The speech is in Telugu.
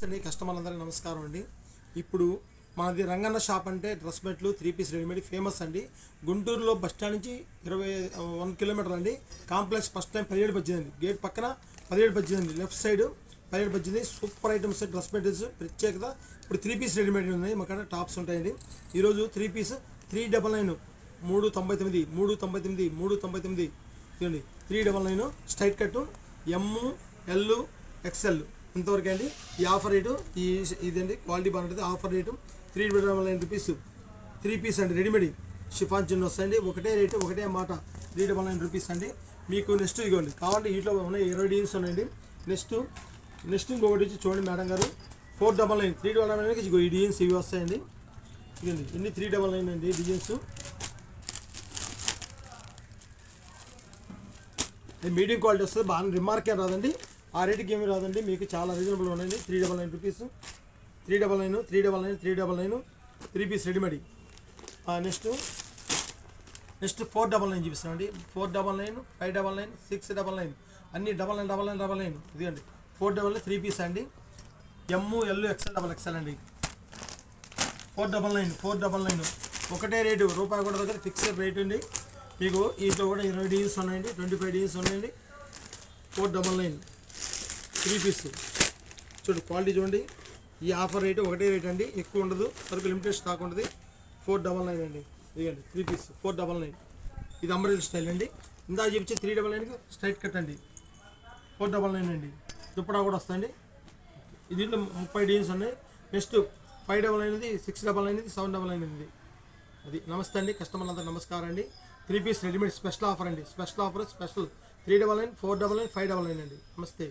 కస్టమర్లందరికీ నమస్కారం అండి. ఇప్పుడు మనది రంగన్న షాప్ అంటే డ్రెస్ మెట్లు 3 పీస్ రెడీమేడ్ ఫేమస్ అండి. గుంటూరులో బస్ స్టాండ్ నుంచి 1 కిలోమీటర్ అండి. కాంప్లెక్స్ ఫస్ట్ టైం 17 అండి. గేట్ పక్కన 17 అండి. Left side 17 super items dress materials ప్రత్యేకత. ఇప్పుడు 3 పీస్ రెడీమేడ్ ఉన్నాయి. మా కాడ టాప్స్ ఉంటాయండి. ఈరోజు 3 పీస్ 399 399 399 399 చూడండి. 399 స్ట్రైట్ కట్ ML XL ఇంతవరకు అండి. ఈ ఆఫర్ రేటు ఇదండి. క్వాలిటీ బాగుంటుంది. ఆఫర్ రేటు 399 రూపీస్ 3 పీస్ అండి. రెడీమేడ్ షిఫాన్ చిన్న వస్తాయండి. ఒకటే రేటు ఒకటే మాట 399 రూపీస్ అండి. మీకు నెక్స్ట్ ఇవ్వండి కావాలంటే వీటిలో ఉన్నాయి 20 డిజైన్స్ ఉన్నాయండి. నెక్స్ట్ ఇంకొకటి వచ్చి చూడండి మేడం గారు 499 399 ఈ డిజైన్స్ ఇవి వస్తాయండి. ఇదండి ఇన్ని 399 అండి డిజైన్స్. మీడియం క్వాలిటీ వస్తుంది. బాగా రిమార్క్ ఏం రాదండి. ఆ రేటుకి ఏమి రాదండి. మీకు చాలా రీజనబుల్ ఉన్నాయండి. 399 రూపీస్ 399 399 399 3 పీస్ రెడీమేడ్. నెక్స్ట్ 499 చూపిస్తామండి. 499 599 699 అన్ని 99 ఇదిగండి. 499 3 పీస్ అండి. ML XL XL అండి. 499 ఒకటే రేటు రూపాయి కూడా దగ్గర ఫిక్స్డ్ రేట్ అండి. మీకు వీటిలో కూడా 20 డిజైన్స్ ఉన్నాయండి. 25 డిజైన్స్ ఉన్నాయండి. 499 3 పీస్ చూడండి. క్వాలిటీ చూడండి. ఈ ఆఫర్ రేటు ఒకటే రేట్ అండి. ఎక్కువ ఉండదు. సరుకు లిమిటెడ్ స్టాక్ ఉంటుంది. 499 అండి. ఇదిగండి 3 పీస్ 499. ఇది అంబ్రెల్లా స్టైల్ అండి. ఇందా చూపించి 399 స్ట్రైట్ కట్ అండి. 499 అండి. దుప్పడా కూడా వస్తుంది. దీంట్లో 30 డిజైన్స్ ఉన్నాయి. నెక్స్ట్ 599 699 799 అది. నమస్తే అండి కస్టమర్లందరూ నమస్కారం అండి. 3 పీస్ రెడీమేడ్ స్పెషల్ ఆఫర్ అండి. స్పెషల్ 399 499 599 అండి. నమస్తే.